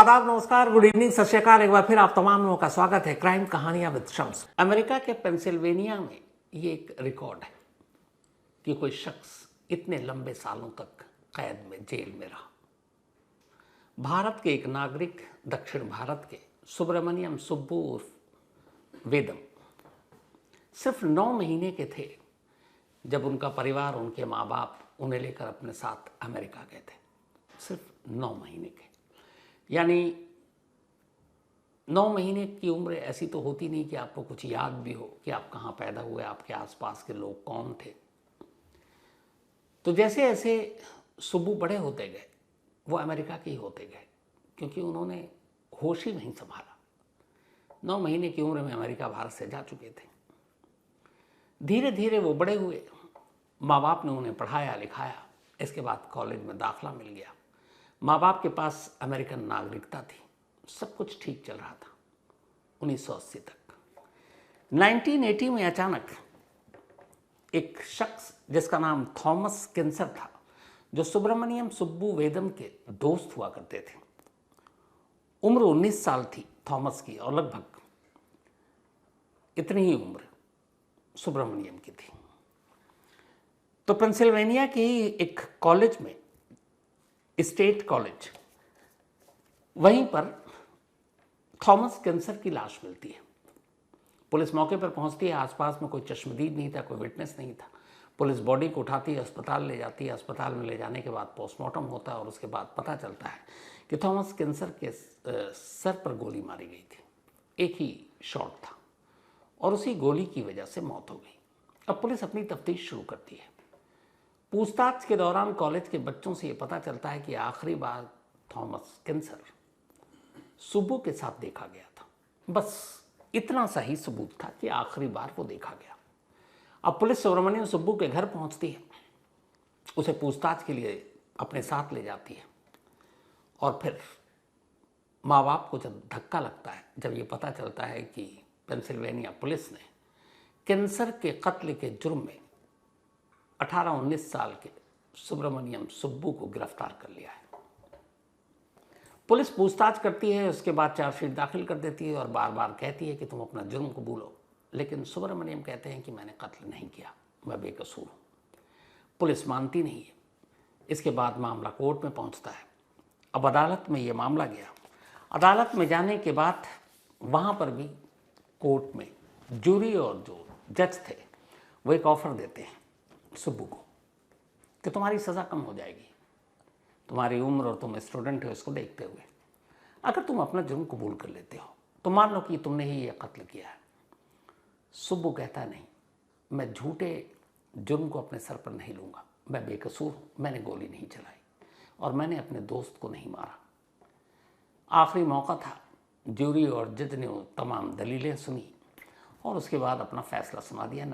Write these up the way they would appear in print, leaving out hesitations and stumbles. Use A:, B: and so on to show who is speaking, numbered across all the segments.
A: आदाब, नमस्कार, good evening, सत श्री अकाल। एक बार फिर आप तमाम लोगों का स्वागत है क्राइम कहानियां विद शम्स। अमेरिका के पेंसिल्वेनिया में ये एक रिकॉर्ड है कि कोई शख्स इतने लंबे सालों तक कैद में, जेल में रहा। भारत के एक नागरिक, दक्षिण भारत के सुब्रमण्यम सुब्बू उर्फ वेदम सिर्फ 9 महीने के थे जब उनका परिवार, उनके माँ बाप उन्हें लेकर अपने साथ अमेरिका गए थे। सिर्फ 9 महीने के, यानी 9 महीने की उम्र ऐसी तो होती नहीं कि आपको कुछ याद भी हो कि आप कहाँ पैदा हुए, आपके आसपास के लोग कौन थे। तो जैसे जैसे सुब्बू बड़े होते गए वो अमेरिका के ही होते गए, क्योंकि उन्होंने होश ही नहीं संभाला। 9 महीने की उम्र में अमेरिका भारत से जा चुके थे। धीरे धीरे वो बड़े हुए, माँ बाप ने उन्हें पढ़ाया लिखाया, इसके बाद कॉलेज में दाखला मिल गया। माँ बाप के पास अमेरिकन नागरिकता थी, सब कुछ ठीक चल रहा था 1980 तक। 1980 में अचानक एक शख्स जिसका नाम थॉमस किन्सर था, जो सुब्रमण्यम सुब्बू वेदम के दोस्त हुआ करते थे। उम्र 19 साल थी थॉमस की और लगभग इतनी ही उम्र सुब्रमण्यम की थी। तो पेंसिल्वेनिया के ही एक कॉलेज में, स्टेट कॉलेज, वहीं पर थॉमस किन्सर की लाश मिलती है। पुलिस मौके पर पहुंचती है। आसपास में कोई चश्मदीद नहीं था, कोई विटनेस नहीं था। पुलिस बॉडी को उठाती है, अस्पताल ले जाती है। अस्पताल में ले जाने के बाद पोस्टमार्टम होता है और उसके बाद पता चलता है कि थॉमस किन्सर के सर पर गोली मारी गई थी। एक ही शॉट था और उसी गोली की वजह से मौत हो गई। अब पुलिस अपनी तफ्तीश शुरू करती है। पूछताछ के दौरान कॉलेज के बच्चों से ये पता चलता है कि आखिरी बार थॉमस किन्सर सुब्बू के साथ देखा गया था। बस इतना सा ही सबूत था कि आखिरी बार वो देखा गया। अब पुलिस सुब्रमण्यम सुब्बू के घर पहुंचती है, उसे पूछताछ के लिए अपने साथ ले जाती है। और फिर माँ बाप को जब धक्का लगता है, जब ये पता चलता है कि पेंसिल्वेनिया पुलिस ने किन्सर के कत्ल के जुर्म में 18-19 साल के सुब्रमण्यम सुब्बू को गिरफ्तार कर लिया है। पुलिस पूछताछ करती है, उसके बाद चार्जशीट दाखिल कर देती है और बार बार कहती है कि तुम अपना जुर्म कबूलो। लेकिन सुब्रमण्यम कहते हैं कि मैंने कत्ल नहीं किया, मैं बेकसूर हूँ। पुलिस मानती नहीं है। इसके बाद मामला कोर्ट में पहुँचता है। अब अदालत में ये मामला गया। अदालत में जाने के बाद वहाँ पर भी कोर्ट में जूरी और जो जज थे वो एक ऑफ़र देते हैं सुब्बू को कि तुम्हारी सज़ा कम हो जाएगी, तुम्हारी उम्र और तुम स्टूडेंट हो, इसको देखते हुए अगर तुम अपना जुर्म कबूल कर लेते हो तो मान लो कि तुमने ही ये कत्ल किया है। सुब्बू कहता नहीं, मैं झूठे जुर्म को अपने सर पर नहीं लूँगा, मैं बेकसूर हूँ, मैंने गोली नहीं चलाई और मैंने अपने दोस्त को नहीं मारा। आखिरी मौका था। जूरी और जज ने वो तमाम दलीलें सुनी और उसके बाद अपना फैसला सुना दिया।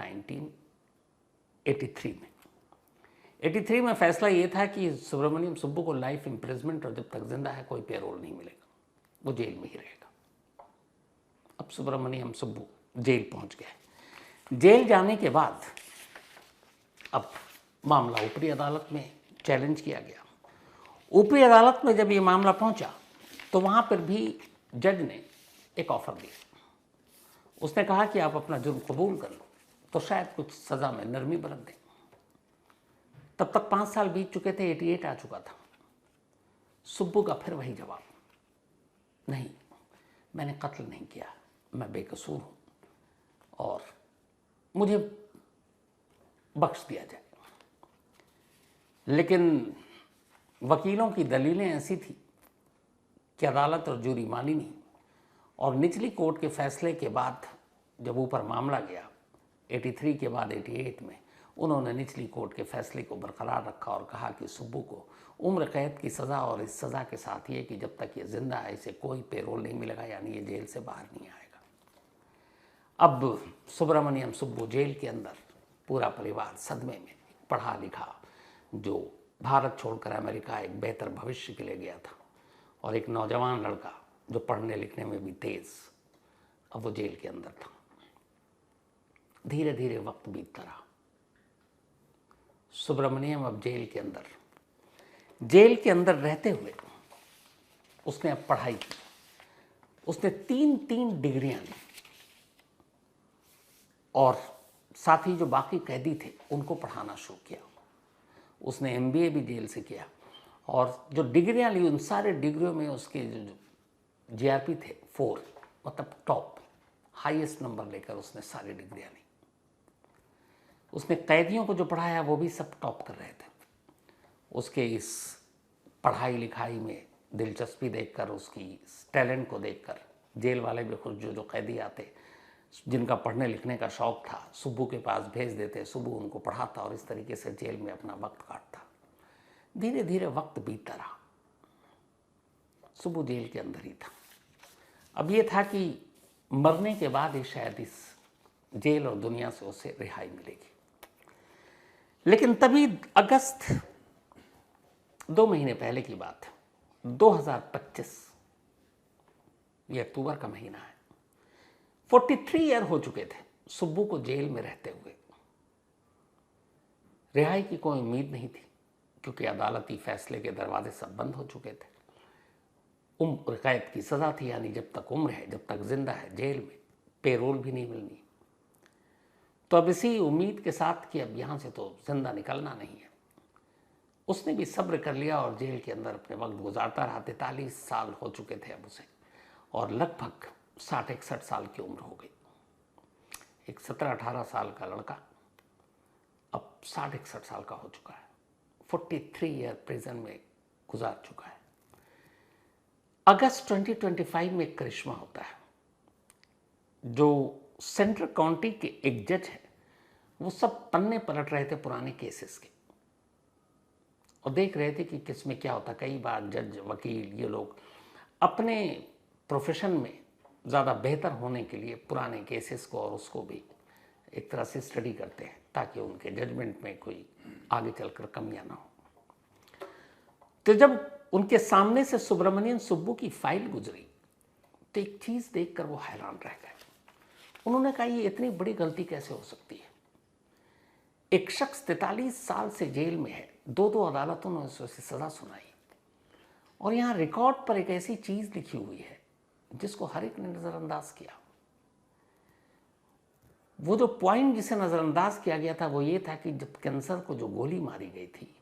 A: 1983 में फैसला ये था कि सुब्रमण्यम सुब्बू को लाइफ इम्प्रिजमेंट और जब तक जिंदा है कोई पेरोल नहीं मिलेगा, वो जेल में ही रहेगा। अब सुब्रमण्यम सुब्बू जेल पहुंच गए। जेल जाने के बाद अब मामला ऊपरी अदालत में चैलेंज किया गया। ऊपरी अदालत में जब ये मामला पहुंचा तो वहाँ पर भी जज ने एक ऑफ़र दिया। उसने कहा कि आप अपना जुर्म कबूल कर लो तो शायद कुछ सज़ा में नरमी बरत दें। तब तक 5 साल बीत चुके थे, 88 आ चुका था। सुब्बू का फिर वही जवाब, नहीं, मैंने कत्ल नहीं किया, मैं बेकसूर हूँ और मुझे बख्श दिया जाए। लेकिन वकीलों की दलीलें ऐसी थी कि अदालत और जूरी मानी नहीं और निचली कोर्ट के फैसले के बाद जब ऊपर मामला गया 83 के बाद 88 में, उन्होंने निचली कोर्ट के फैसले को बरकरार रखा और कहा कि सुब्बू को उम्र कैद की सज़ा और इस सज़ा के साथ ये कि जब तक ये जिंदा है इसे कोई पेरोल नहीं मिलेगा, यानी ये जेल से बाहर नहीं आएगा। अब सुब्रमण्यम सुब्बू जेल के अंदर, पूरा परिवार सदमे में। पढ़ा लिखा जो भारत छोड़कर अमेरिका एक बेहतर भविष्य के लिए गया था और एक नौजवान लड़का जो पढ़ने लिखने में भी तेज़, अब वो जेल के अंदर था। धीरे धीरे वक्त बीतता रहा। सुब्रमण्यम अब जेल के अंदर रहते हुए उसने अब पढ़ाई की, उसने 3 डिग्रियां ली और साथ ही जो बाकी कैदी थे उनको पढ़ाना शुरू किया। उसने एमबीए भी जेल से किया और जो डिग्रियां ली उन सारे डिग्रियों में उसके जो जीआरपी थे 4, मतलब टॉप हाईएस्ट नंबर लेकर उसने सारी डिग्रियां ली। उसने कैदियों को जो पढ़ाया वो भी सब टॉप कर रहे थे। उसके इस पढ़ाई लिखाई में दिलचस्पी देखकर, उसकी टैलेंट को देखकर जेल वाले भी खुश, जो कैदी आते जिनका पढ़ने लिखने का शौक था, सुब्बू के पास भेज देते, सुब्बू उनको पढ़ाता और इस तरीके से जेल में अपना वक्त काटता। धीरे धीरे वक्त बीतता रहा, सुब्बू जेल के अंदर ही था। अब ये था कि मरने के बाद ही शायद इस जेल और दुनिया से उसे रिहाई मिलेगी। लेकिन तभी अगस्त 2 महीने पहले की बात है, 2025, ये अक्टूबर का महीना है। 43 ईयर हो चुके थे सुब्बू को जेल में रहते हुए। रिहाई की कोई उम्मीद नहीं थी क्योंकि अदालती फैसले के दरवाजे सब बंद हो चुके थे। उम्र कैद की सजा थी, यानी जब तक उम्र है, जब तक जिंदा है जेल में, पेरोल भी नहीं मिलनी। तो अब इसी उम्मीद के साथ कि अब यहां से तो जिंदा निकलना नहीं है, उसने भी सब्र कर लिया और जेल के अंदर अपने वक्त गुजारता रहा। 43 साल हो चुके थे अब उसे और लगभग 60-61 साल की उम्र हो गई। एक 17-18 साल का लड़का अब 60-61 साल का हो चुका है। 43 ईयर प्रिजन में गुजार चुका है। अगस्त 2025 में एक करिश्मा होता है। जो सेंट्रल काउंटी के एक जज है, वो सब पन्ने पलट रहे थे पुराने केसेस के और देख रहे थे कि किस में क्या होता। कई बार जज, वकील, ये लोग अपने प्रोफेशन में ज़्यादा बेहतर होने के लिए पुराने केसेस को और उसको भी एक तरह से स्टडी करते हैं ताकि उनके जजमेंट में कोई आगे चलकर कमियां ना हो। तो जब उनके सामने से सुब्रमण्यम सुब्बू की फाइल गुजरी तो एक चीज़ देखकर वो हैरान रह गए। उन्होंने कहा, ये इतनी बड़ी गलती कैसे हो सकती है? एक शख्स 43 साल से जेल में है, 2 अदालतों ने उसे सज़ा सुनाई और यहाँ रिकॉर्ड पर एक ऐसी चीज़ लिखी हुई है जिसको हर एक ने नज़रअंदाज किया। वो जो पॉइंट जिसे नज़रअंदाज किया गया था वो ये था कि जब कैंसर को जो गोली मारी गई थी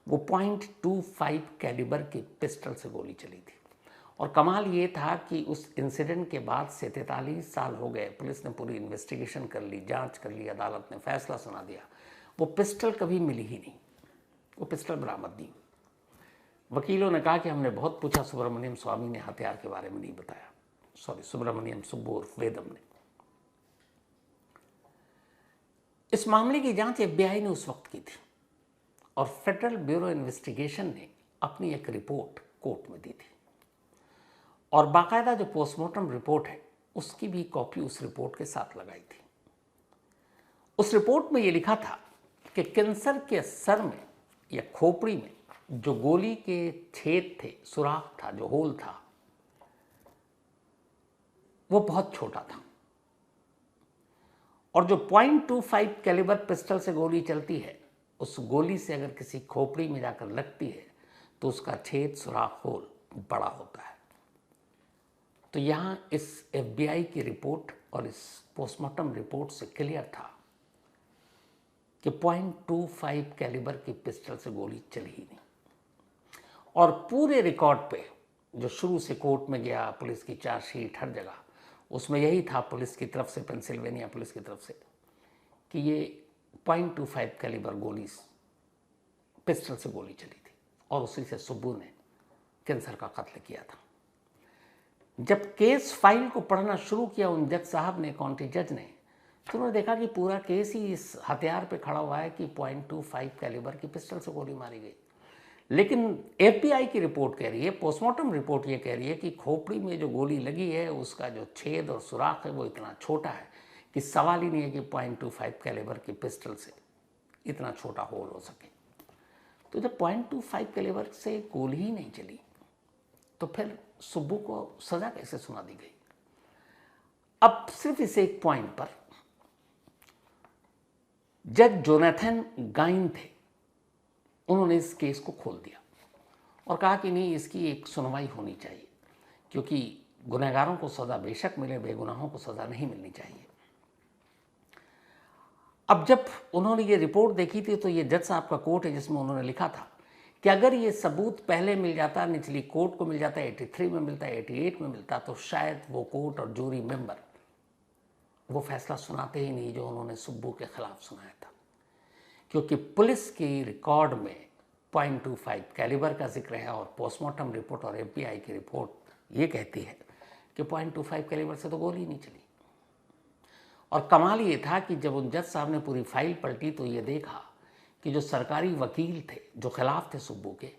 A: वो .25 कैलिबर की पिस्टल से गोली चली थी। और कमाल ये था कि उस इंसिडेंट के बाद से 43 साल हो गए, पुलिस ने पूरी इन्वेस्टिगेशन कर ली, जांच कर ली, अदालत ने फैसला सुना दिया, वो पिस्टल कभी मिली ही नहीं, वो पिस्टल बरामद नहीं। वकीलों ने कहा कि हमने बहुत पूछा, सुब्रमण्यम स्वामी ने हथियार के बारे में नहीं बताया, सुब्रमण्यम सुब्बू उर्फ वेदम ने। इस मामले की जांच एफबीआई ने उस वक्त की थी और फेडरल ब्यूरो इन्वेस्टिगेशन ने अपनी एक रिपोर्ट कोर्ट में दी थी और बाकायदा जो पोस्टमार्टम रिपोर्ट है उसकी भी कॉपी उस रिपोर्ट के साथ लगाई थी। उस रिपोर्ट में यह लिखा था कि कैंसर के सर में या खोपड़ी में जो गोली के छेद थे, सुराख था, जो होल था, वो बहुत छोटा था और जो .25 कैलिबर पिस्टल से गोली चलती है, उस गोली से अगर किसी खोपड़ी में जाकर लगती है तो उसका छेद, सुराख, होल बड़ा होता है। तो यहाँ इस एफबीआई की रिपोर्ट और इस पोस्टमार्टम रिपोर्ट से क्लियर था कि .25 कैलिबर की पिस्टल से गोली चली ही नहीं। और पूरे रिकॉर्ड पे जो शुरू से कोर्ट में गया, पुलिस की चार्जशीट, हर जगह उसमें यही था पुलिस की तरफ से, पेंसिल्वेनिया पुलिस की तरफ से, कि ये .25 कैलिबर गोली, पिस्टल से गोली चली थी और उसी से सुब्बू ने कैंसर का कत्ल किया था। जब केस फाइल को पढ़ना शुरू किया उन जज साहब ने, काउंटी जज ने, तो उन्होंने देखा कि पूरा केस ही इस हथियार पे खड़ा हुआ है कि .25 कैलिबर की पिस्टल से गोली मारी गई। लेकिन एफबीआई की रिपोर्ट कह रही है, पोस्टमार्टम रिपोर्ट ये कह रही है कि खोपड़ी में जो गोली लगी है उसका जो छेद और सुराख है वो इतना छोटा है कि सवाल ही नहीं है कि .25 कैलिबर की पिस्टल से इतना छोटा होल हो सके। तो जब .25 कैलिबर से गोली ही नहीं चली तो फिर सुब्बू को सजा कैसे सुना दी गई? अब सिर्फ इस एक पॉइंट पर जज जोनाथन गाइन थे, उन्होंने इस केस को खोल दिया और कहा कि नहीं, इसकी एक सुनवाई होनी चाहिए। क्योंकि गुनहगारों को सज़ा बेशक मिले, बेगुनाहों को सज़ा नहीं मिलनी चाहिए। अब जब उन्होंने ये रिपोर्ट देखी थी तो ये जज साहब का कोट है जिसमें उन्होंने लिखा था कि अगर ये सबूत पहले मिल जाता, निचली कोर्ट को मिल जाता, 83 में मिलता, 88 में मिलता, तो शायद वो कोर्ट और जूरी मेंबर वो फैसला सुनाते ही नहीं जो उन्होंने सुब्बू के खिलाफ सुनाया था। क्योंकि पुलिस की रिकॉर्ड में .25 कैलिबर का जिक्र है और पोस्टमार्टम रिपोर्ट और FBI की रिपोर्ट ये कहती है कि .25 कैलिबर से तो गोली नहीं चली। और कमाल ये था कि जब उन जज साहब ने पूरी फाइल पलटी तो ये देखा कि जो सरकारी वकील थे जो खिलाफ थे सुब्बू के,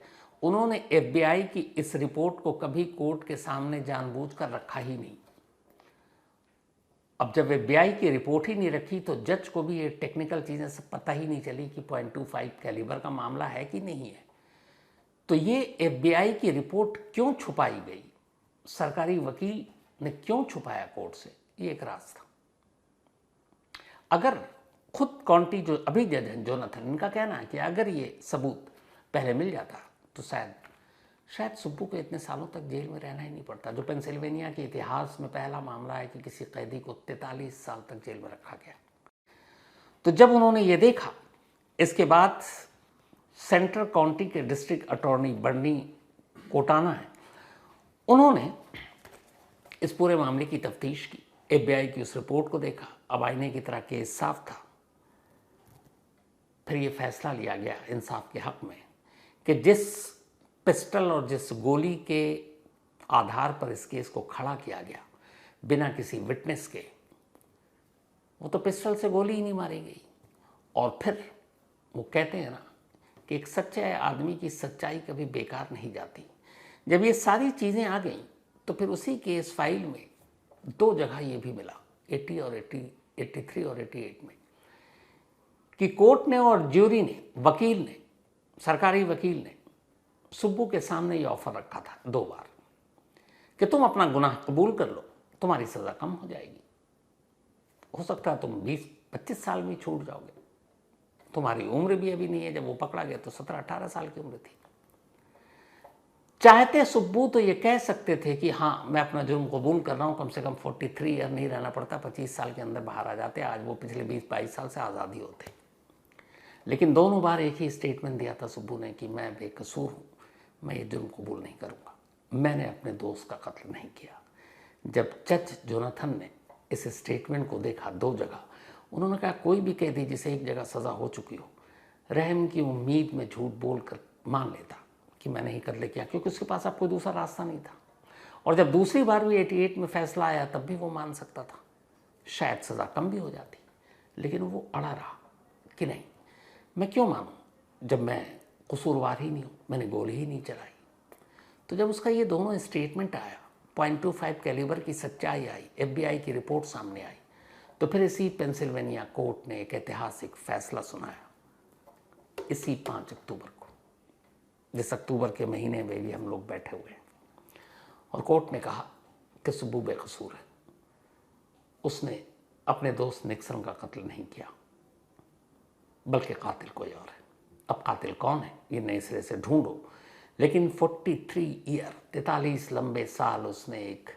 A: उन्होंने FBI की इस रिपोर्ट को कभी कोर्ट के सामने जानबूझकर रखा ही नहीं। अब जब FBI की रिपोर्ट ही नहीं रखी तो जज को भी ये टेक्निकल चीज़ें सब पता ही नहीं चली कि .25 कैलिबर का मामला है कि नहीं है। तो ये FBI की रिपोर्ट क्यों छुपाई गई, सरकारी वकील ने क्यों छुपाया कोर्ट से, ये एक राज था। अगर खुद कॉन्टी जो अभी जज हैं जोनाथन, इनका कहना है कि अगर ये सबूत पहले मिल जाता तो शायद सुब्बू को इतने सालों तक जेल में रहना ही नहीं पड़ता, जो पेंसिल्वेनिया के इतिहास में पहला मामला है कि किसी कैदी को 43 साल तक जेल में रखा गया। तो जब उन्होंने ये देखा, इसके बाद सेंट्रल काउंटी के डिस्ट्रिक्ट अटॉर्नी बर्नी कोटाना है, उन्होंने इस पूरे मामले की तफ्तीश की, FBI की उस रिपोर्ट को देखा। अब आईने की तरह केस साफ था। फिर ये फैसला लिया गया इंसाफ के हक में कि जिस पिस्टल और जिस गोली के आधार पर इस केस को खड़ा किया गया बिना किसी विटनेस के, वो तो पिस्टल से गोली ही नहीं मारी गई। और फिर वो कहते हैं ना कि एक सच्चे आदमी की सच्चाई कभी बेकार नहीं जाती। जब ये सारी चीज़ें आ गई तो फिर उसी केस फाइल में 2 जगह ये भी मिला, 83 और 88 में, कि कोर्ट ने और ज्यूरी ने, वकील ने, सरकारी वकील ने सुब्बू के सामने ये ऑफर रखा था 2 बार कि तुम अपना गुनाह कबूल कर लो, तुम्हारी सज़ा कम हो जाएगी, हो सकता है तुम 20-25 साल में छूट जाओगे, तुम्हारी उम्र भी अभी नहीं है। जब वो पकड़ा गया तो 17-18 साल की उम्र थी। चाहते सुब्बू तो ये कह सकते थे कि हाँ, मैं अपना जुर्म कबूल कर रहा हूँ, कम से कम 43 ईयर नहीं रहना पड़ता, 25 साल के अंदर बाहर आ जाते, आज वो पिछले 20-22 साल से आज़ादी होते। लेकिन दोनों बार एक ही स्टेटमेंट दिया था सुब्बू ने कि मैं बेकसूर हूँ, मैं ये जुर्म कबूल नहीं करूँगा, मैंने अपने दोस्त का कत्ल नहीं किया। जब जज जोनाथन ने इस स्टेटमेंट को देखा 2 जगह, उन्होंने कहा कोई भी कैदी जिसे एक जगह सज़ा हो चुकी हो, रहम की उम्मीद में झूठ बोल कर मान लेता कि मैंने ही कत्ल किया, क्योंकि उसके पास अब कोई दूसरा रास्ता नहीं था। और जब दूसरी बार भी 88 में फैसला आया तब भी वो मान सकता था, शायद सज़ा कम भी हो जाती। लेकिन वो अड़ा रहा कि नहीं, मैं क्यों मानूं जब मैं कसूरवार ही नहीं हूँ, मैंने गोली ही नहीं चलाई। तो जब उसका ये दोनों स्टेटमेंट आया, .25 कैलिबर की सच्चाई आई, FBI की रिपोर्ट सामने आई, तो फिर इसी पेंसिल्वेनिया कोर्ट ने एक ऐतिहासिक फैसला सुनाया इसी 5 अक्टूबर को, जिस अक्टूबर के महीने में भी हम लोग बैठे हुए हैं। और कोर्ट ने कहा कि सुब्बू बेकसूर है, उसने अपने दोस्त निक्सन का कत्ल नहीं किया, बल्कि कातिल कोई और है। अब कातिल कौन है ये नए सिरे से ढूंढो। लेकिन 43 लंबे साल उसने एक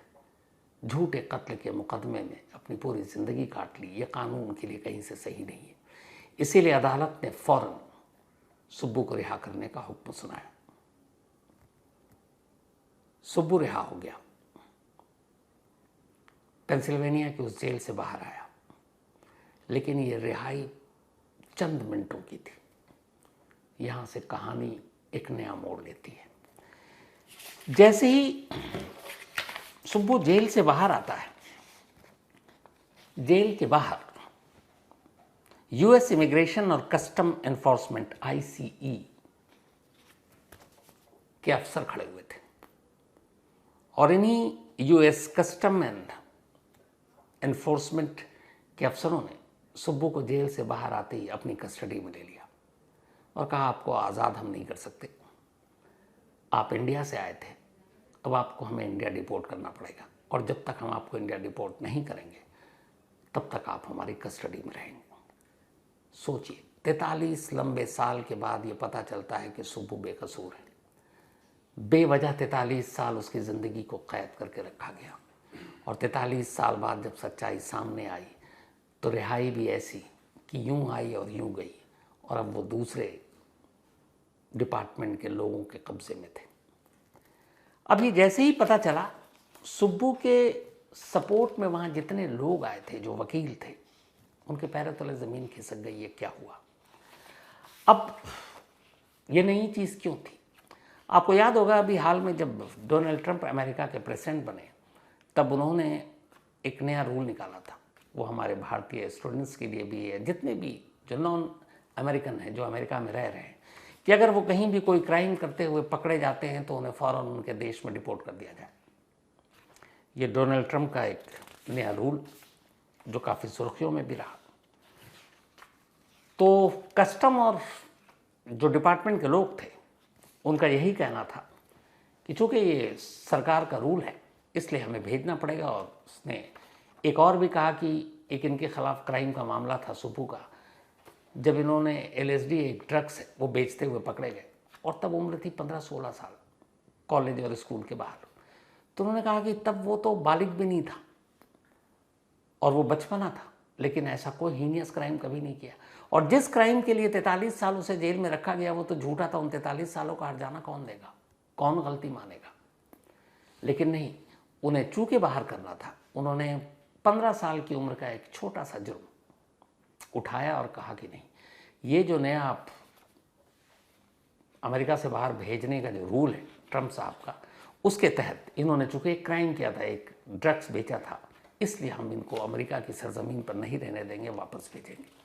A: झूठे कत्ल के मुकदमे में अपनी पूरी ज़िंदगी काट ली। ये कानून के लिए कहीं से सही नहीं है। इसीलिए अदालत ने फौरन सुब्बू को रिहा करने का हुक्म सुनाया। सुब्बू रिहा हो गया, पेंसिल्वेनिया की उस जेल से बाहर आया। लेकिन ये रिहाई चंद मिनटों की थी। यहां से कहानी एक नया मोड़ लेती है। जैसे ही सुब्बू जेल से बाहर आता है, जेल के बाहर US इमिग्रेशन और कस्टम एनफोर्समेंट ICE के अफसर खड़े हुए थे और इन्हीं US कस्टम एंड एनफोर्समेंट के अफसरों ने सुब्बू को जेल से बाहर आते ही अपनी कस्टडी में ले लिया और कहा आपको आज़ाद हम नहीं कर सकते, आप इंडिया से आए थे, अब आपको हमें इंडिया डिपोर्ट करना पड़ेगा और जब तक हम आपको इंडिया डिपोर्ट नहीं करेंगे तब तक आप हमारी कस्टडी में रहेंगे। सोचिए, 43 लंबे साल के बाद ये पता चलता है कि सुब्बू बेकसूर है। बेवजह 43 साल उसकी ज़िंदगी को कैद करके रखा गया। और 43 साल बाद जब सच्चाई सामने आई तो रिहाई भी ऐसी कि यूं आई और यूं गई, और अब वो दूसरे डिपार्टमेंट के लोगों के कब्जे में थे। अब ये जैसे ही पता चला, सुब्बू के सपोर्ट में वहाँ जितने लोग आए थे, जो वकील थे, उनके पैरों तले ज़मीन खिसक गई। ये क्या हुआ? अब ये नई चीज़ क्यों थी? आपको याद होगा अभी हाल में जब डोनाल्ड ट्रंप अमेरिका के प्रेसिडेंट बने, तब उन्होंने एक नया रूल निकाला था। वो हमारे भारतीय स्टूडेंट्स के लिए भी है, जितने भी जो नॉन अमेरिकन हैं, जो अमेरिका में रह रहे हैं, कि अगर वो कहीं भी कोई क्राइम करते हुए पकड़े जाते हैं तो उन्हें फ़ौरन उनके देश में डिपोर्ट कर दिया जाए। ये डोनाल्ड ट्रंप का एक नया रूल जो काफ़ी सुर्खियों में भी रहा। तो कस्टम और जो डिपार्टमेंट के लोग थे, उनका यही कहना था कि चूँकि ये सरकार का रूल है इसलिए हमें भेजना पड़ेगा। और उसने एक और भी कहा कि एक इनके खिलाफ क्राइम का मामला था सुब्बू का, जब इन्होंने LSD एक ड्रग्स है वो बेचते हुए पकड़े गए, और तब उम्र थी 15-16 साल, कॉलेज और स्कूल के बाहर। तो उन्होंने कहा कि तब वो तो बालिग भी नहीं था और वो बचपना था, लेकिन ऐसा कोई हीनियस क्राइम कभी नहीं किया। और जिस क्राइम के लिए 43 साल उसे जेल में रखा गया वो तो झूठा था। उन 43 सालों का हर्जाना कौन देगा? कौन गलती मानेगा? लेकिन नहीं, उन्हें चूके बाहर करना था। उन्होंने 15 साल की उम्र का एक छोटा सा जुर्म उठाया और कहा कि नहीं, ये जो नया आप अमेरिका से बाहर भेजने का जो रूल है ट्रंप साहब का, उसके तहत इन्होंने चूंकि एक क्राइम किया था, एक ड्रग्स बेचा था, इसलिए हम इनको अमेरिका की सरजमीन पर नहीं रहने देंगे, वापस भेजेंगे।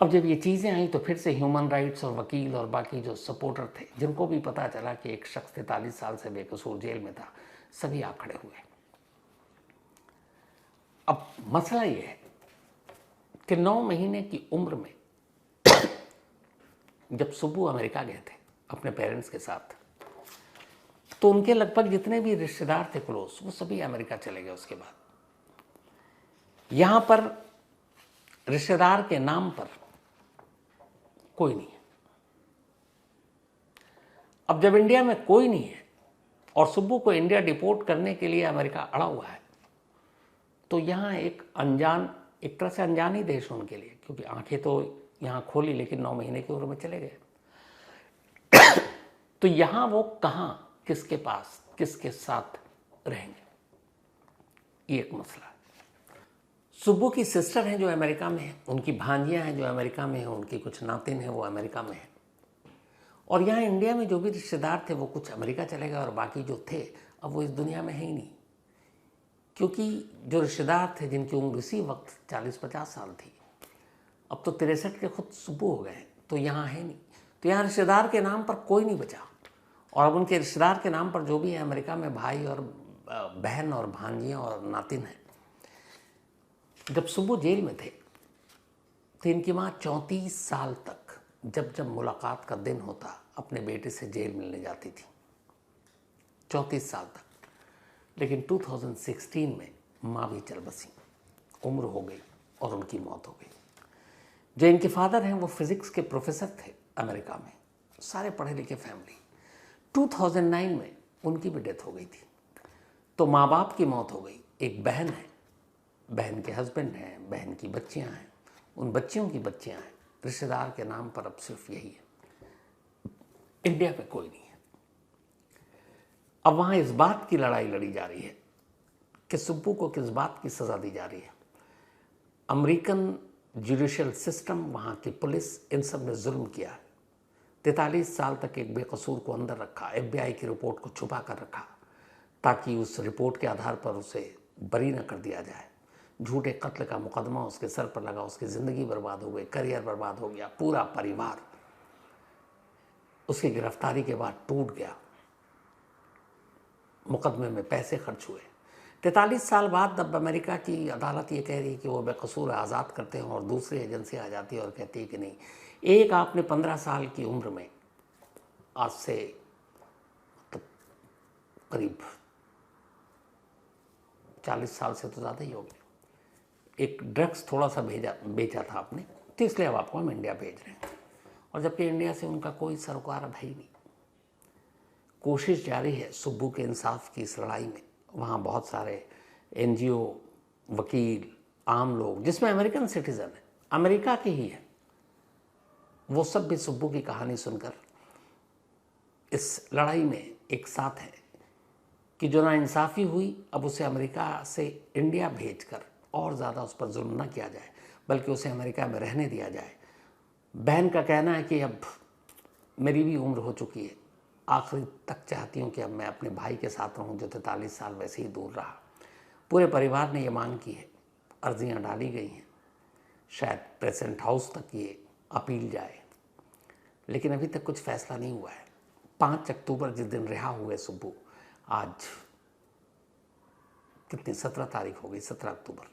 A: अब जब ये चीज़ें आई तो फिर से ह्यूमन राइट्स और वकील और बाकी जो सपोर्टर थे, जिनको भी पता चला कि एक शख्स 43 साल से बेकसूर जेल में था, सभी आ खड़े हुए। अब मसला ये है कि 9 महीने की उम्र में जब सुब्बू अमेरिका गए थे अपने पेरेंट्स के साथ, तो उनके लगभग जितने भी रिश्तेदार थे क्लोज, वो सभी अमेरिका चले गए। उसके बाद यहाँ पर रिश्तेदार के नाम पर कोई नहीं है। अब जब इंडिया में कोई नहीं है और सुब्बू को इंडिया डिपोर्ट करने के लिए अमेरिका अड़ा हुआ है, तो यहाँ एक अनजान, एक तरह से अनजान ही देश उनके लिए, क्योंकि आंखें तो यहाँ खोली लेकिन 9 महीने की उम्र में चले गए। तो यहाँ वो कहाँ, किसके पास, किसके साथ रहेंगे, ये एक मसला है। सुब्बू की सिस्टर हैं जो अमेरिका में है, उनकी भांजियाँ हैं जो अमेरिका में हैं, उनकी कुछ नातिन हैं वो अमेरिका में हैं, और यहाँ इंडिया में जो भी रिश्तेदार थे वो कुछ अमेरिका चले गए और बाकी जो थे अब वो इस दुनिया में है ही नहीं। क्योंकि जो रिश्तेदार थे जिनकी उम्र इसी वक्त 40-50 साल थी, अब तो 63 के खुद सुब्बू हो गए, तो यहाँ है नहीं। तो यहाँ रिश्तेदार के नाम पर कोई नहीं बचा, और अब उनके रिश्तेदार के नाम पर जो भी है अमेरिका में भाई और बहन और भांजियाँ और नातिन हैं। जब सुब्बू जेल में थे तो इनकी माँ 34 साल तक जब जब मुलाकात का दिन होता अपने बेटे से जेल मिलने जाती थी, 34 साल तक। लेकिन 2016 में माँ भी चल बसी, उम्र हो गई और उनकी मौत हो गई। जो इनके फादर हैं वो फिज़िक्स के प्रोफेसर थे अमेरिका में, सारे पढ़े लिखे फैमिली। 2009 में उनकी भी डेथ हो गई थी। तो माँ बाप की मौत हो गई, एक बहन है, बहन के हस्बैंड हैं, बहन की बच्चियां हैं, उन बच्चियों की बच्चियां हैं। रिश्तेदार के नाम पर अब सिर्फ यही है। इंडिया में कोई नहीं है। अब वहाँ इस बात की लड़ाई लड़ी जा रही है कि सुब्बू को किस बात की सज़ा दी जा रही है। अमेरिकन जुडिशियल सिस्टम, वहाँ की पुलिस, इन सब ने जुल्म किया है। 43 साल तक एक बेकसूर को अंदर रखा, FBI की रिपोर्ट को छुपा कर रखा ताकि उस रिपोर्ट के आधार पर उसे बरी न कर दिया जाए। झूठे कत्ल का मुकदमा उसके सर पर लगा, उसकी ज़िंदगी बर्बाद हो गई, करियर बर्बाद हो गया, पूरा परिवार उसकी गिरफ्तारी के बाद टूट गया। मुकदमे में पैसे खर्च हुए। 43 साल बाद अब अमेरिका की अदालत ये कह रही है कि वो बेकसूर आज़ाद करते हैं, और दूसरी एजेंसी आ जाती है और कहती है कि नहीं, एक आपने 15 साल की उम्र में, आज से तो करीब 40 साल से तो ज़्यादा ही हो गए, एक ड्रग्स थोड़ा सा बेचा था आपने, तो इसलिए अब आपको हम इंडिया भेज रहे हैं। और जबकि इंडिया से उनका कोई सरोकार अब है ही नहीं। कोशिश जारी है सुब्बू के इंसाफ की इस लड़ाई में। वहाँ बहुत सारे एनजीओ, वकील, आम लोग, जिसमें अमेरिकन सिटीज़न है, अमेरिका के ही है, वो सब भी सुब्बू की कहानी सुनकर इस लड़ाई में एक साथ हैं कि जो नाइंसाफ़ी हुई अब उसे अमेरिका से इंडिया भेजकर और ज़्यादा उस पर जुल्म न किया जाए, बल्कि उसे अमेरिका में रहने दिया जाए। बहन का कहना है कि अब मेरी भी उम्र हो चुकी है, आखिरी तक चाहती हूँ कि अब मैं अपने भाई के साथ रहूँ जो 43 साल वैसे ही दूर रहा। पूरे परिवार ने ये मांग की है, अर्जियाँ डाली गई हैं, शायद प्रेसिडेंट हाउस तक ये अपील जाए, लेकिन अभी तक कुछ फैसला नहीं हुआ है। 5 अक्टूबर जिस दिन रिहा हुए सुब्बू, आज कितनी 17 तारीख हो गई, 17 अक्टूबर।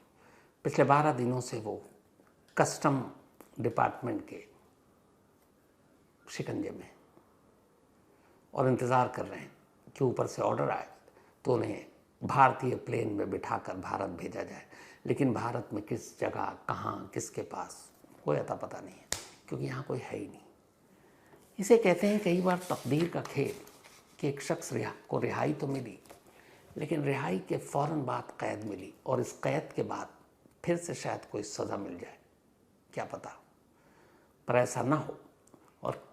A: पिछले 12 दिनों से वो कस्टम डिपार्टमेंट के शिकंजे में और इंतज़ार कर रहे हैं कि ऊपर से ऑर्डर आए तो उन्हें भारतीय प्लेन में बिठाकर भारत भेजा जाए। लेकिन भारत में किस जगह, कहाँ, किसके पास, कोई अता पता नहीं है, क्योंकि यहाँ कोई है ही नहीं। इसे कहते हैं कई बार तकदीर का खेल कि एक शख्स को रिहाई तो मिली, लेकिन रिहाई के फ़ौरन बाद कैद मिली, और इस कैद के बाद फिर से शायद कोई सज़ा मिल जाए, क्या पता। पर ऐसा ना हो, और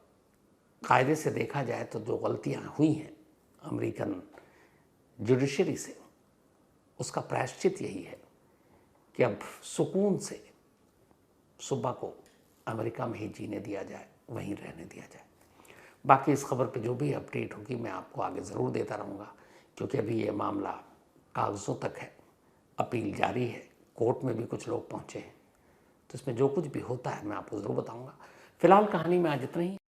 A: कायदे से देखा जाए तो जो गलतियाँ हुई हैं अमेरिकन जुडिशरी से, उसका प्रायश्चित यही है कि अब सुकून से सुब्बा को अमेरिका में ही जीने दिया जाए, वहीं रहने दिया जाए। बाकी इस खबर पे जो भी अपडेट होगी मैं आपको आगे ज़रूर देता रहूँगा, क्योंकि अभी ये मामला कागज़ों तक है, अपील जारी है, कोर्ट में भी कुछ लोग पहुँचे हैं, तो इसमें जो कुछ भी होता है मैं आपको ज़रूर बताऊँगा। फ़िलहाल कहानी में आज इतना ही।